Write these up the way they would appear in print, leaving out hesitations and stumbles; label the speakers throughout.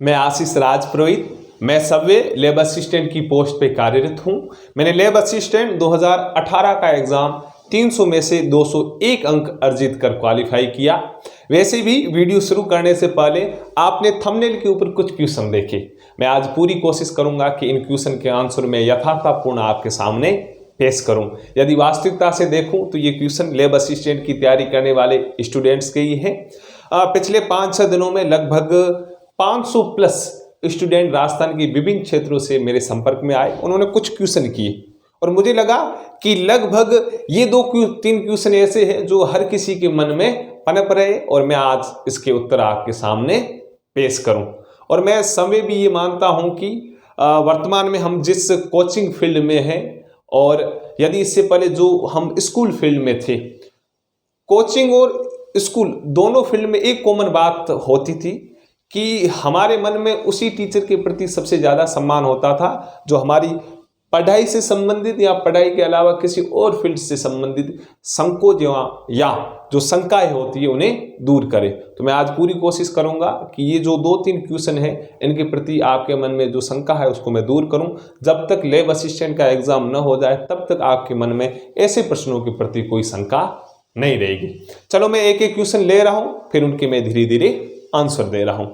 Speaker 1: मैं आशीष राज पुरोहित, मैं Subway lab assistant की पोस्ट पे कार्यरत हूँ। मैंने लैब असिस्टेंट 2018 का एग्ज़ाम 300 में से 201 अंक अर्जित कर क्वालिफाई किया। वैसे भी वीडियो शुरू करने से पहले आपने थंबनेल के ऊपर कुछ क्वेश्चन देखे। मैं आज पूरी कोशिश करूंगा कि इन क्वेश्चन के आंसर मैं यथार्थपूर्ण आपके सामने पेश करूं। यदि वास्तविकता से देखूं तो ये क्वेश्चन लैब असिस्टेंट की तैयारी करने वाले स्टूडेंट्स के ही हैं। पिछले 5-6 दिनों में लगभग 500 प्लस स्टूडेंट राजस्थान के विभिन्न क्षेत्रों से मेरे संपर्क में आए। उन्होंने कुछ क्वेश्चन किए और मुझे लगा कि लगभग ये 2-3 क्वेश्चन ऐसे हैं जो हर किसी के मन में पनप रहे और मैं आज इसके उत्तर आपके सामने पेश करूं। और मैं समय भी ये मानता हूं कि वर्तमान में हम जिस कोचिंग फील्ड में हैं और यदि इससे पहले जो हम स्कूल फील्ड में थे, कोचिंग और स्कूल दोनों फील्ड में एक कॉमन बात होती थी कि हमारे मन में उसी टीचर के प्रति सबसे ज़्यादा सम्मान होता था जो हमारी पढ़ाई से संबंधित या पढ़ाई के अलावा किसी और फील्ड से संबंधित संकोच या जो शंकाएं होती है उन्हें दूर करे। तो मैं आज पूरी कोशिश करूंगा कि ये जो 2-3 क्वेश्चन हैं इनके प्रति आपके मन में जो शंका है उसको मैं दूर करूं। जब तक लैब असिस्टेंट का एग्जाम न हो जाए तब तक आपके मन में ऐसे प्रश्नों के प्रति कोई शंका नहीं रहेगी। चलो मैं एक एक क्वेश्चन ले रहा हूं, फिर उनके मैं धीरे धीरे आंसर दे रहा हूं।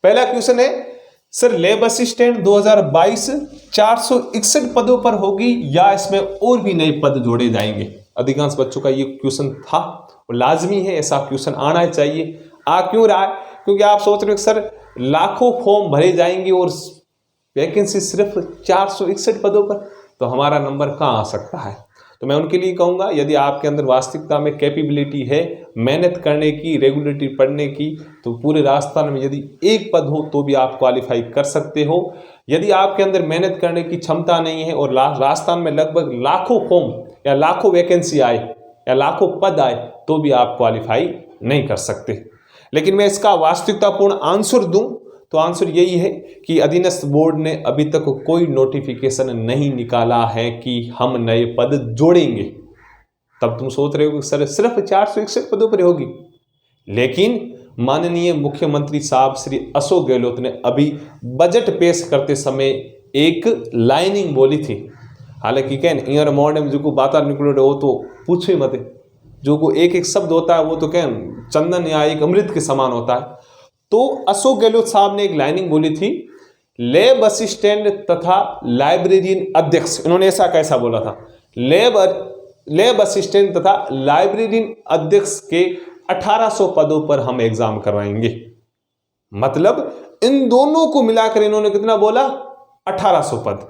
Speaker 1: पहला क्वेश्चन है, सर लैब असिस्टेंट 2022 461 पदों पर होगी या इसमें और भी नए पद जोड़े जाएंगे? अधिकांश बच्चों का ये क्वेश्चन था और लाजमी है, ऐसा क्वेश्चन आना चाहिए। आ क्यों रहा है? क्योंकि आप सोच रहे हो सर लाखों फॉर्म भरे जाएंगे और वैकेंसी सिर्फ 461 पदों पर, तो हमारा नंबर कहाँ आ सकता है? तो मैं उनके लिए कहूँगा, यदि आपके अंदर वास्तविकता में कैपेबिलिटी है मेहनत करने की, रेगुलरिटी पढ़ने की, तो पूरे राजस्थान में यदि एक पद हो तो भी आप क्वालिफाई कर सकते हो। यदि आपके अंदर मेहनत करने की क्षमता नहीं है और राजस्थान में लगभग लाखों फॉर्म या लाखों वैकेंसी आए या लाखों पद आए तो भी आप क्वालिफाई नहीं कर सकते। लेकिन मैं इसका वास्तविकतापूर्ण आंसर दूँ तो आंसर यही है कि अधीनस्थ बोर्ड ने अभी तक कोई नोटिफिकेशन नहीं निकाला है कि हम नए पद जोड़ेंगे। तब तुम सोच रहे हो कि सर सिर्फ 461 पदों पर होगी, लेकिन माननीय मुख्यमंत्री साहब श्री अशोक गहलोत ने अभी बजट पेश करते समय एक लाइनिंग बोली थी। हालांकि कहन ईयर मोड में जो बात निकलो वो तो पूछो ही मत, जो को एक एक शब्द होता है वो तो कहन चंदन या एक अमृत के समान होता है। तो अशोक गहलोत साहब ने एक लाइनिंग बोली थी, लैब असिस्टेंट तथा लाइब्रेरियन अध्यक्ष। इन्होंने ऐसा कैसा बोला था, लैब असिस्टेंट तथा लाइब्रेरियन अध्यक्ष के 1800 पदों पर हम एग्जाम करवाएंगे। मतलब इन दोनों को मिलाकर इन्होंने कितना बोला? 1800 पद।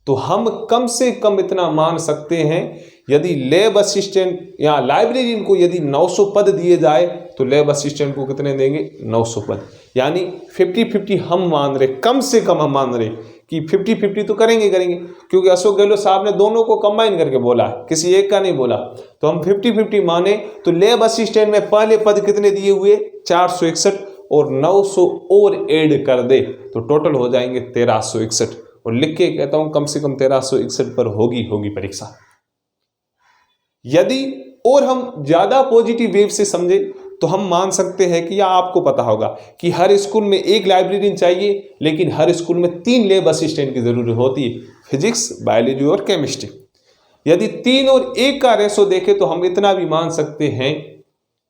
Speaker 1: तो हम कम से कम इतना मान सकते हैं, यदि लैब असिस्टेंट या लाइब्रेरियन को यदि 900 पद दिए जाए तो लैब असिस्टेंट को कितने देंगे? 900 पद। यानी 50-50 हम मान रहे, कम से कम हम मान रहे कि 50-50 तो करेंगे, क्योंकि अशोक गहलोत साहब ने दोनों को कंबाइन करके बोला है, किसी एक का नहीं बोला। तो हम 50-50 माने तो लैब असिस्टेंट में पहले पद कितने दिए हुए? 461 और 900 और ऐड कर दे तो टोटल हो जाएंगे 1361। और लिख के कहता हूं कम से कम 1361 पर होगी परीक्षा। यदि और हम ज्यादा पॉजिटिव वेव से समझे तो हम मान सकते हैं कि, या आपको पता होगा कि हर स्कूल में एक लाइब्रेरियन चाहिए, लेकिन हर स्कूल में 3 लैब असिस्टेंट की जरूरत होती है, फिजिक्स, बायोलॉजी और केमिस्ट्री। यदि 3 और 1 का रेशो देखें तो हम इतना भी मान सकते हैं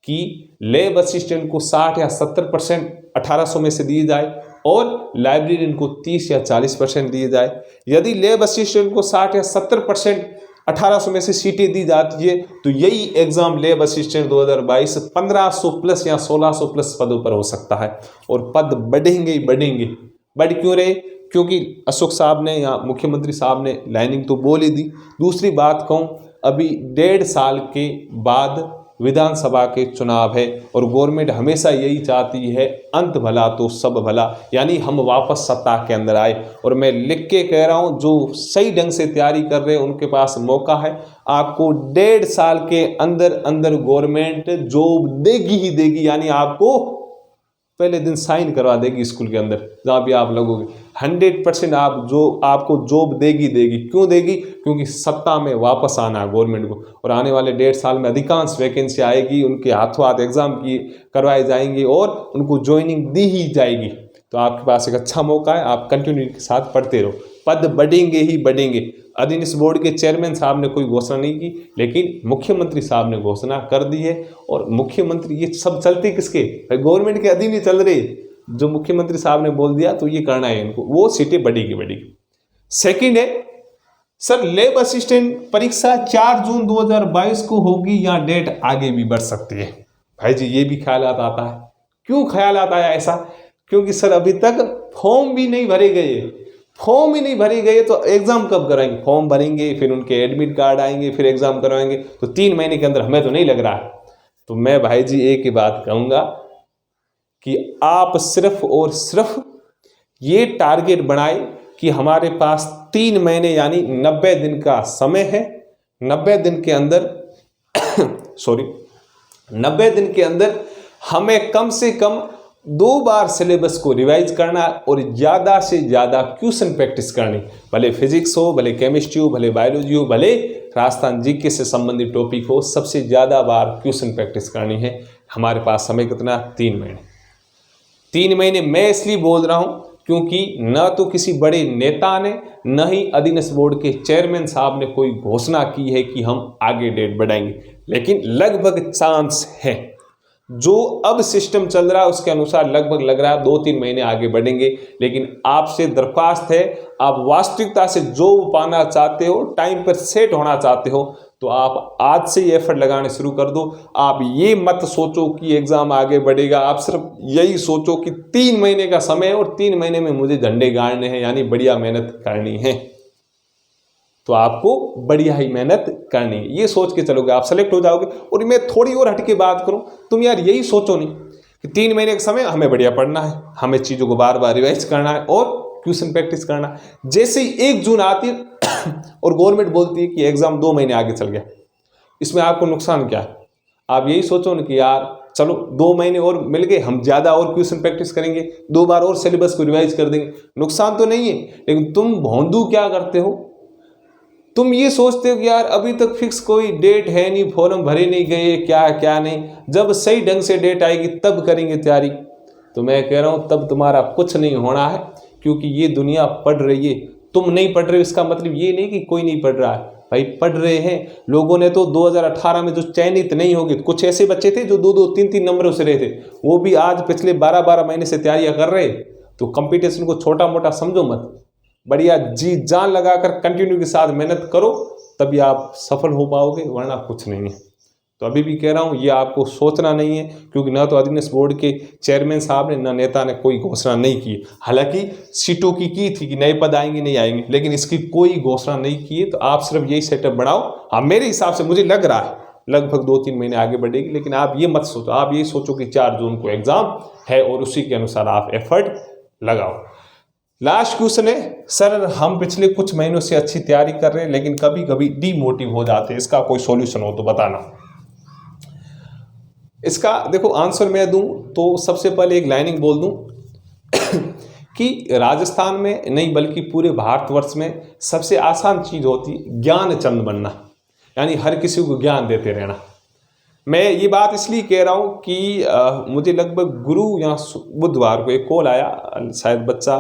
Speaker 1: कि लैब असिस्टेंट को 60 या 70% 1800 में से दिए जाए और लाइब्रेरियन को 30 या 40% दिए जाए। यदि लैब असिस्टेंट को 60 या 70% 1800 में से सीटें दी जाती है तो यही एग्जाम लैब असिस्टेंट 2022 1500 प्लस या 1600 प्लस पदों पर हो सकता है। और पद बढ़ेंगे ही बढ़ेंगे। बढ़ क्यों रहे? क्योंकि अशोक साहब ने या मुख्यमंत्री साहब ने लाइनिंग तो बोल ही दी। दूसरी बात कहूँ, अभी 1.5 साल के बाद विधानसभा के चुनाव है और गवर्नमेंट हमेशा यही चाहती है अंत भला तो सब भला, यानी हम वापस सत्ता के अंदर आए। और मैं लिख के कह रहा हूं, जो सही ढंग से तैयारी कर रहे हैं उनके पास मौका है। आपको 1.5 साल के अंदर गवर्नमेंट जॉब देगी ही देगी, यानी आपको पहले दिन साइन करवा देगी स्कूल के अंदर जहाँ भी आप लगोगे। 100% आपको जॉब देगी। क्यों देगी? क्योंकि सत्ता में वापस आना है गवर्नमेंट को और आने वाले 1.5 साल में अधिकांश वैकेंसी आएगी, उनके हाथों हाथ एग्जाम करवाए जाएंगे और उनको ज्वाइनिंग दी ही जाएगी। तो आपके पास एक अच्छा मौका है, आप कंटिन्यू के साथ पढ़ते रहो, पद बढ़ेंगे ही बढ़ेंगे। अधीनस्थ बोर्ड के चेयरमैन साहब ने कोई घोषणा नहीं की, लेकिन मुख्यमंत्री साहब ने घोषणा कर दी है। और मुख्यमंत्री, ये सब चलते किसके, गवर्नमेंट के अधीन ही चल रहे। जो मुख्यमंत्री साहब ने बोल दिया तो ये करना है इनको, वो सीटें बढ़ेगी। सेकंड है सर, लैब असिस्टेंट परीक्षा 4 जून 2022 को होगी या डेट आगे भी बढ़ सकती है। भाई जी ये भी ख्यालात आता है। क्यों ख्यालात आया ऐसा? क्योंकि सर अभी तक फॉर्म भी नहीं भरे गए, फॉर्म ही नहीं भरे गए तो एग्जाम कब कराएंगे? फॉर्म भरेंगे, फिर उनके एडमिट कार्ड आएंगे, फिर एग्जाम करवाएंगे, तो 3 महीने के अंदर हमें तो नहीं लग रहा है। तो मैं भाई जी एक ही बात कहूँगा कि आप सिर्फ और सिर्फ ये टारगेट बनाए कि हमारे पास 3 महीने यानी 90 दिन का समय है। 90 दिन के अंदर 90 दिन के अंदर हमें कम से कम 2 बार सिलेबस को रिवाइज करना और ज़्यादा से ज़्यादा क्वेश्चन प्रैक्टिस करनी, भले फिजिक्स हो, भले केमिस्ट्री हो, भले बायोलॉजी हो, भले राजस्थान जीके से संबंधित टॉपिक हो, सबसे ज़्यादा बार क्वेश्चन प्रैक्टिस करनी है। हमारे पास समय कितना? 3 महीने। 3 महीने मैं इसलिए बोल रहा हूँ क्योंकि न तो किसी बड़े नेता ने, न ही अधीनस्थ बोर्ड के चेयरमैन साहब ने कोई घोषणा की है कि हम आगे डेट बढ़ाएंगे, लेकिन लगभग चांस है। जो अब सिस्टम चल रहा है उसके अनुसार लगभग लग रहा है 2-3 महीने आगे बढ़ेंगे। लेकिन आपसे दरख्वास्त है, आप वास्तविकता से जो पाना चाहते हो, टाइम पर सेट होना चाहते हो, तो आप आज से ही एफर्ट लगाने शुरू कर दो। आप ये मत सोचो कि एग्ज़ाम आगे बढ़ेगा, आप सिर्फ यही सोचो कि 3 महीने का समय है और 3 महीने में मुझे झंडे गाड़ने हैं, यानी बढ़िया मेहनत करनी है। तो आपको बढ़िया ही मेहनत करनी है, ये सोच के चलोगे आप सेलेक्ट हो जाओगे। और मैं थोड़ी और हट के बात करूं, तुम यार यही सोचो नहीं कि 3 महीने का समय हमें बढ़िया पढ़ना है, हमें चीज़ों को बार बार रिवाइज करना है और क्वेश्चन प्रैक्टिस करना है। जैसे ही 1 जून आती है और गवर्नमेंट बोलती है कि एग्जाम 2 महीने आगे चल गया, इसमें आपको नुकसान क्या है? आप यही सोचो ना कि यार चलो 2 महीने और मिल गए, हम ज़्यादा और क्वेश्चन प्रैक्टिस करेंगे, 2 बार और सिलेबस को रिवाइज कर देंगे, नुकसान तो नहीं है। लेकिन तुम भौंदू क्या करते हो, तुम ये सोचते हो कि यार अभी तक फिक्स कोई डेट है नहीं, फॉर्म भरे नहीं गए, क्या नहीं, जब सही ढंग से डेट आएगी तब करेंगे तैयारी। तो मैं कह रहा हूँ तब तुम्हारा कुछ नहीं होना है, क्योंकि ये दुनिया पढ़ रही है, तुम नहीं पढ़ रहे हो। इसका मतलब ये नहीं कि कोई नहीं पढ़ रहा है, भाई पढ़ रहे हैं। लोगों ने तो 2018 में जो चयनित नहीं होंगे, कुछ ऐसे बच्चे थे जो 2-2, 3-3 नंबरों से रहे थे, वो भी आज पिछले 12-12 महीने से तैयारियां कर रहे। तो कंपटीशन को छोटा मोटा समझो मत, बढ़िया जी जान लगाकर कंटिन्यू के साथ मेहनत करो, तभी आप सफल हो पाओगे, वरना कुछ नहीं है। तो अभी भी कह रहा हूँ ये आपको सोचना नहीं है, क्योंकि ना तो अधीनस्थ बोर्ड के चेयरमैन साहब ने, ना नेता ने कोई घोषणा नहीं की। हालांकि सीटों की थी कि नए पद आएंगे नहीं आएंगे, लेकिन इसकी कोई घोषणा नहीं की है। तो आप सिर्फ यही सेटअप बढ़ाओ। हाँ मेरे हिसाब से मुझे लग रहा है लगभग 2-3 महीने आगे बढ़ेगी, लेकिन आप ये मत सोचो, आप ये सोचो कि 4 जून को एग्जाम है और उसी के अनुसार आप एफर्ट लगाओ। लास्ट क्वेश्चन है, सर हम पिछले कुछ महीनों से अच्छी तैयारी कर रहे हैं लेकिन कभी कभी डीमोटिव हो जाते हैं, इसका कोई सॉल्यूशन हो तो बताना। इसका देखो आंसर मैं दूं तो सबसे पहले एक लाइनिंग बोल दूं कि राजस्थान में नहीं बल्कि पूरे भारतवर्ष में सबसे आसान चीज़ होती है ज्ञान चंद बनना, यानी हर किसी को ज्ञान देते रहना। मैं ये बात इसलिए कह रहा हूँ कि मुझे लगभग गुरु या बुधवार को एक कॉल आया, शायद बच्चा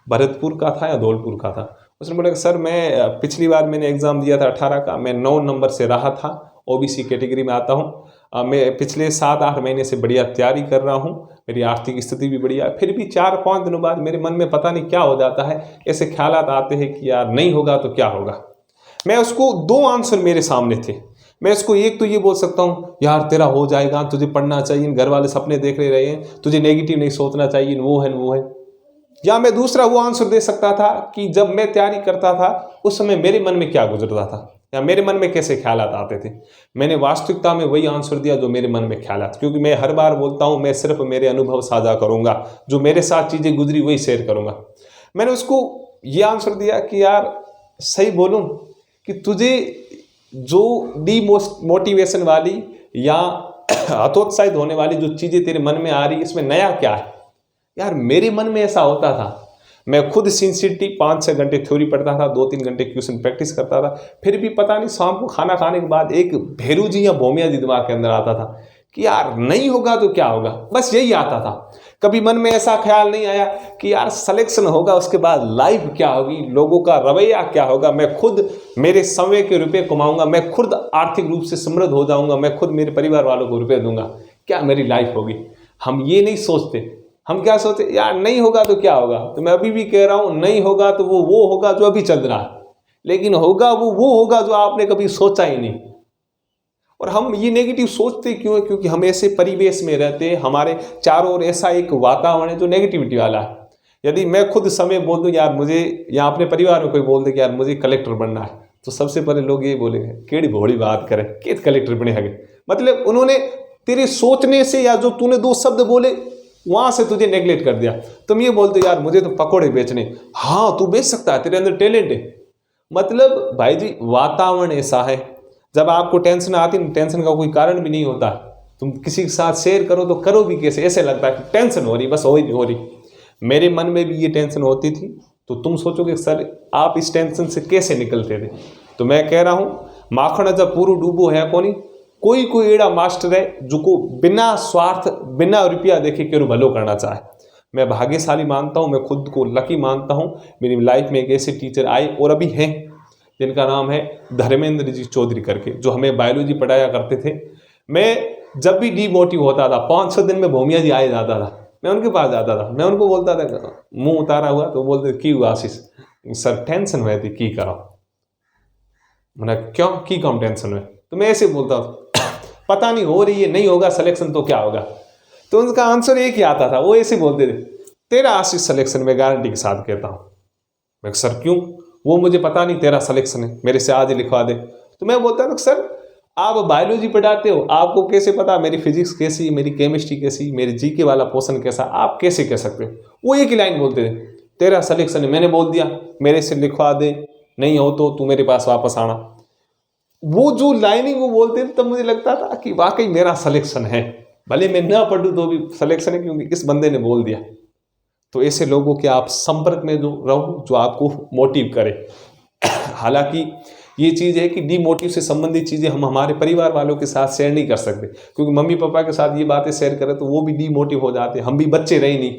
Speaker 1: भरतपुर का था या धौलपुर का था। उसने बोला कि सर मैं पिछली बार मैंने एग्ज़ाम दिया था 18 का, मैं 9 नंबर से रहा था, ओबीसी कैटेगरी में आता हूँ। मैं पिछले 7-8 महीने से बढ़िया तैयारी कर रहा हूँ, मेरी आर्थिक स्थिति भी बढ़िया है। फिर भी 4-5 दिनों बाद मेरे मन में पता नहीं क्या हो जाता है, ऐसे ख्यालात आते हैं कि यार नहीं होगा तो क्या होगा। मैं उसको 2 आंसर मेरे सामने थे। मैं इसको एक तो ये बोल सकता हूँ यार तेरा हो जाएगा, तुझे पढ़ना चाहिए, घर वाले सपने देख रहे हैं, तुझे नेगेटिव नहीं सोचना चाहिए, वो है। या मैं दूसरा वो आंसर दे सकता था कि जब मैं तैयारी करता था उस समय मेरे मन में क्या गुजरता था या मेरे मन में कैसे ख्यालात आते थे। मैंने वास्तविकता में वही आंसर दिया जो मेरे मन में ख्यालात, क्योंकि मैं हर बार बोलता हूँ मैं सिर्फ मेरे अनुभव साझा करूँगा, जो मेरे साथ चीज़ें गुजरी वही शेयर करूँगा। मैंने उसको ये आंसर दिया कि यार सही बोलूँ कि तुझे जो मोटिवेशन वाली या हतोत्साहित होने वाली जो चीज़ें तेरे मन में आ रही, इसमें नया क्या है। यार मेरे मन में ऐसा होता था, मैं खुद सिंसियरिटी 5-6 घंटे थ्योरी पढ़ता था, 2-3 घंटे क्वेश्चन प्रैक्टिस करता था, फिर भी पता नहीं शाम को खाना खाने के बाद एक भैरू जी या भोमिया जी दिमाग के अंदर आता था कि यार नहीं होगा तो क्या होगा, बस यही आता था। कभी मन में ऐसा ख्याल नहीं आया कि यार सिलेक्शन होगा उसके बाद लाइफ क्या होगी, लोगों का रवैया क्या होगा, मैं खुद मेरे समय के रुपए कमाऊंगा, मैं खुद आर्थिक रूप से समृद्ध हो जाऊंगा, मैं खुद मेरे परिवार वालों को रुपए दूंगा, क्या मेरी लाइफ होगी। हम ये नहीं सोचते। हम क्या सोचते, यार नहीं होगा तो क्या होगा। तो मैं अभी भी कह रहा हूं, नहीं होगा तो वो होगा जो अभी चल रहा है, लेकिन होगा वो होगा जो आपने कभी सोचा ही नहीं। और हम ये नेगेटिव सोचते क्यों है? क्योंकि हम ऐसे परिवेश में रहते हैं, हमारे चारों ओर ऐसा एक वातावरण है जो नेगेटिविटी वाला है। यदि मैं खुद समय बोल दूं यार मुझे, या अपने परिवार में कोई बोल दे कि यार मुझे कलेक्टर बनना है, तो सबसे पहले लोग ये बोलेंगे केड़ी भोड़ी बात करे, के कलेक्टर बने हगे। मतलब उन्होंने तेरे सोचने से, या जो तूने दो शब्द बोले वहां से तुझे नेग्लेक्ट कर दिया। तुम ये बोलते यार मुझे तो पकौड़े बेचने, हाँ तू बेच सकता है, तेरे अंदर टैलेंट है। मतलब भाई जी वातावरण ऐसा है, जब आपको टेंशन आती है, टेंशन का कोई कारण भी नहीं होता, तुम किसी के साथ शेयर करो तो करो भी कैसे, ऐसे लगता है कि टेंशन हो रही, बस हो रही। मेरे मन में भी ये टेंशन होती थी, तो तुम सोचोगे सर आप इस टेंशन से कैसे निकलते थे। तो मैं कह रहा हूं माखण जब पूरू डूबो है कोई कोई एड़ा मास्टर है जो को बिना स्वार्थ बिना रुपया देखे के भलो करना चाहे। मैं भाग्यशाली मानता हूं, मैं खुद को लकी मानता हूं, मेरी लाइफ में एक ऐसे टीचर आए और अभी हैं जिनका नाम है धर्मेंद्र जी चौधरी करके, जो हमें बायोलॉजी पढ़ाया करते थे। मैं जब भी डीमोटिव होता था 5-6 दिन में भूमिया जी आए जाता था, मैं उनके पास जाता था, मैं उनको बोलता था मुंह उतारा हुआ, तो बोलते की हुआ आशीष सर टेंशन हुए थी की करो। मैंने क्यों की कम टेंशन हुए, तो मैं ऐसे बोलता था पता नहीं हो रही है, नहीं होगा सिलेक्शन तो क्या होगा। तो उनका आंसर एक ही आता था, वो ऐसे बोलते थे तेरा आशीष सिलेक्शन में गारंटी के साथ कहता हूं। मैं सर क्यों, वो मुझे पता नहीं, तेरा सिलेक्शन है, मेरे से आज ही लिखवा दे। तो मैं बोलता था सर आप बायोलॉजी पढ़ाते हो, आपको कैसे पता मेरी फिजिक्स कैसी, मेरी केमिस्ट्री कैसी, मेरी जीके वाला पोर्शन कैसा, आप कैसे कह सकते हो। वो एक ही लाइन बोलते थे तेरा सिलेक्शन है, मैंने बोल दिया मेरे से लिखवा दे, नहीं हो तो तू मेरे पास वापस आना। वो जो लाइनिंग वो बोलते थे तब मुझे लगता था कि वाकई मेरा सिलेक्शन है, भले मैं ना पढ़ूं तो भी सिलेक्शन है, क्योंकि इस बंदे ने बोल दिया। तो ऐसे लोगों के आप संपर्क में जो रहो जो आपको मोटिव करे। हालांकि ये चीज़ है कि डीमोटिव से संबंधित चीज़ें हम हमारे परिवार वालों के साथ शेयर नहीं कर सकते, क्योंकि मम्मी पापा के साथ ये बातें शेयर करें तो वो भी डीमोटिव हो जाते हैं। हम भी बच्चे रहे नहीं,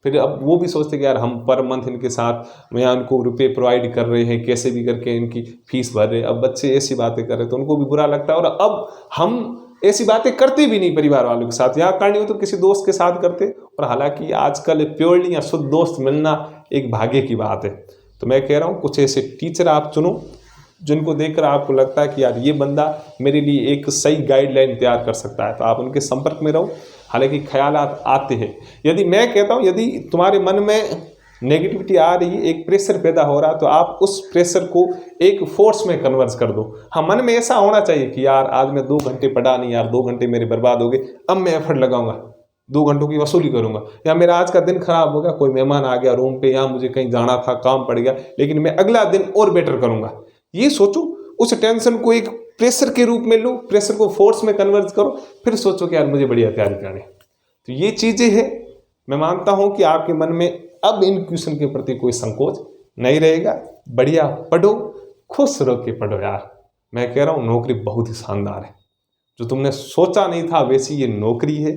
Speaker 1: फिर अब वो भी सोचते कि यार हम पर मंथ इनके साथ मैं उनको रुपए प्रोवाइड कर रहे हैं, कैसे भी करके इनकी फीस भर रहे, अब बच्चे ऐसी बातें कर रहे तो उनको भी बुरा लगता है। और अब हम ऐसी बातें करते भी नहीं परिवार वालों के साथ, यहाँ करनी हो तो किसी दोस्त के साथ करते। और हालांकि आजकल प्योरली या शुद्ध दोस्त मिलना एक भाग्य की बात है। तो मैं कह रहा हूँ कुछ ऐसे टीचर आप चुनो जिनको देखकर आपको लगता है कि यार ये बंदा मेरे लिए एक सही गाइडलाइन तैयार कर सकता है, तो आप उनके संपर्क में रहो। हालांकि ख्यालात आते हैं, यदि मैं कहता हूँ यदि तुम्हारे मन में नेगेटिविटी आ रही है, एक प्रेशर पैदा हो रहा है, तो आप उस प्रेशर को एक फोर्स में कन्वर्ट कर दो। हाँ मन में ऐसा होना चाहिए कि यार आज मैं 2 घंटे पढ़ा नहीं, यार 2 घंटे मेरे बर्बाद हो गए, अब मैं एफर्ट लगाऊंगा, 2 घंटों की वसूली करूंगा। या मेरा आज का दिन खराब हो गया, कोई मेहमान आ गया रूम पे, या मुझे कहीं जाना था काम पड़ गया, लेकिन मैं अगला दिन और बेटर करूंगा। ये सोचो, उस टेंशन को एक प्रेशर के रूप में लो, प्रेशर को फोर्स में कन्वर्ट करो, फिर सोचो कि यार मुझे बढ़िया तैयारी करनी। तो ये चीजें हैं, मैं मानता हूं कि आपके मन में अब इन क्वेश्चन के प्रति कोई संकोच नहीं रहेगा। बढ़िया पढ़ो, खुश रहो के पढ़ो यार। मैं कह रहा हूं नौकरी बहुत ही शानदार है, जो तुमने सोचा नहीं था वैसी ये नौकरी है।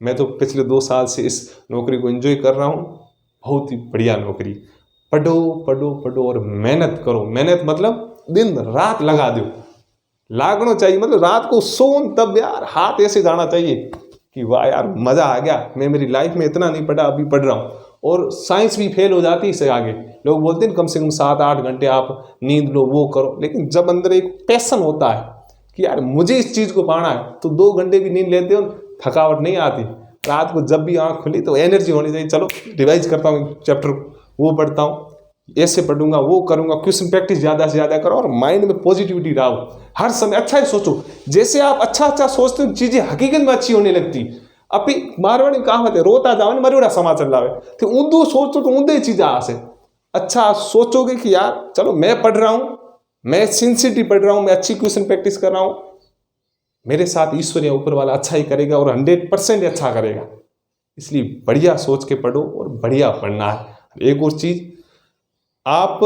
Speaker 1: मैं तो पिछले 2 साल से इस नौकरी को एंजॉय कर रहा हूं, बहुत ही बढ़िया नौकरी। पढ़ो पढ़ो पढ़ो और मेहनत करो। मेहनत मतलब दिन रात लगा दो, लागना चाहिए, मतलब रात को सोन तब यार हाथ ऐसे जाना चाहिए कि वाह यार मजा आ गया, मैं मेरी लाइफ में इतना नहीं पढ़ा अभी पढ़ रहा हूँ। और साइंस भी फेल हो जाती है इससे आगे। लोग बोलते हैं कम से कम 7-8 घंटे आप नींद लो, वो करो, लेकिन जब अंदर एक पैशन होता है कि यार मुझे इस चीज़ को पाना है, तो 2 घंटे भी नींद लेते हो, थकावट नहीं आती। रात को जब भी आँख खुली तो एनर्जी होनी चाहिए, चलो रिवाइज करता हूँ चैप्टर, वो पढ़ता हूँ, ऐसे पढ़ूंगा, वो करूंगा। क्वेश्चन प्रैक्टिस ज़्यादा से ज़्यादा करो और माइंड में पॉजिटिविटी लाओ, हर समय अच्छा ही सोचो। जैसे आप अच्छा सोचते हो चीज़ें हकीकत में अच्छी होने लगती। अभी मारवाड़ी कहावत है, रोता जाओ मरूड़ा समाचार लावे, तो ऊंधो सोचो तो ऊंधे चीज़ें आसे। अच्छा सोचोगे कि यार चलो मैं पढ़ रहा हूँ, मैं सिंसियरली पढ़ रहा हूँ, मैं अच्छी क्वेश्चन प्रैक्टिस कर रहा हूँ, मेरे साथ ईश्वर या ऊपर वाला अच्छा ही करेगा और 100% अच्छा करेगा। इसलिए बढ़िया सोच के पढ़ो और बढ़िया पढ़ना है। एक और चीज़, आप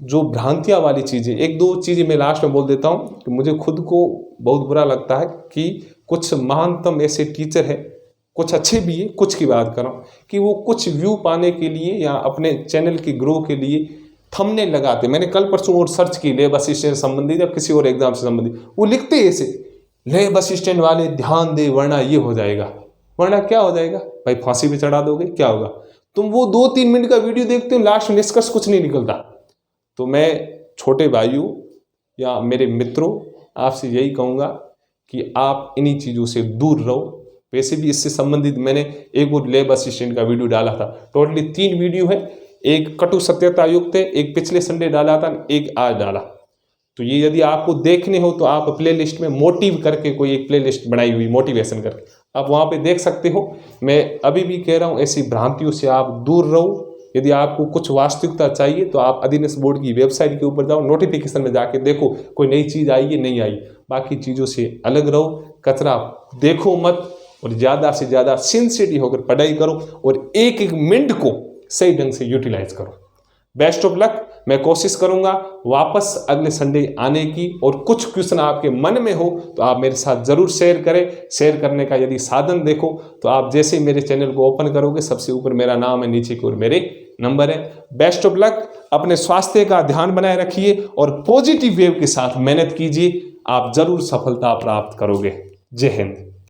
Speaker 1: जो भ्रांतियाँ वाली चीज़ें, 1-2 चीज़ें मैं लास्ट में बोल देता हूँ कि मुझे खुद को बहुत बुरा लगता है कि कुछ महानतम ऐसे टीचर हैं कुछ अच्छे भी है, कुछ की बात कर रहा हूँ कि वो कुछ व्यू पाने के लिए या अपने चैनल के ग्रो के लिए थंबनेल लगाते। मैंने कल परसों और सर्च की लैब असिस्टेंट से संबंधित या किसी और एग्जाम से संबंधित, वो लिखते ऐसे लैब असिस्टेंट वाले ध्यान दे वरना ये हो जाएगा। वरना क्या हो जाएगा भाई, फांसी पे चढ़ा दोगे, क्या होगा। तुम वो 2-3 मिनट का वीडियो देखते हो, लास्ट में निष्कर्ष कुछ नहीं निकलता। तो मैं छोटे भाइयों या मेरे मित्रों आपसे यही कहूँगा कि आप इन्हीं चीज़ों से दूर रहो। वैसे भी इससे संबंधित मैंने एक वो लैब असिस्टेंट का वीडियो डाला था, टोटली 3 वीडियो है, एक कटु सत्यता युक्त है, एक पिछले संडे डाला था, एक आज डाला। तो ये यदि आपको देखने हो तो आप प्ले लिस्ट में मोटिव करके कोई एक प्ले लिस्ट बनाई हुई मोटिवेशन करके आप वहाँ पे देख सकते हो। मैं अभी भी कह रहा हूँ ऐसी भ्रांतियों से आप दूर रहो। यदि आपको कुछ वास्तविकता चाहिए तो आप अधीनस्थ बोर्ड की वेबसाइट के ऊपर जाओ, नोटिफिकेशन में जाके देखो कोई नई चीज़ आई है नहीं आई। बाकी चीज़ों से अलग रहो, कचरा देखो मत, और ज़्यादा से ज़्यादा सिंसियरिटी होकर पढ़ाई करो और एक एक मिनट को सही ढंग से यूटिलाइज करो। Best of luck. मैं कोशिश करूंगा वापस अगले संडे आने की, और कुछ क्वेश्चन आपके मन में हो तो आप मेरे साथ ज़रूर शेयर करें। शेयर करने का यदि साधन देखो तो आप जैसे मेरे चैनल को ओपन करोगे सबसे ऊपर मेरा नाम है, नीचे की ओर मेरे नंबर है। Best of luck. अपने स्वास्थ्य का ध्यान बनाए रखिए और पॉजिटिव वेव के साथ मेहनत कीजिए, आप जरूर सफलता प्राप्त करोगे। जय हिंद।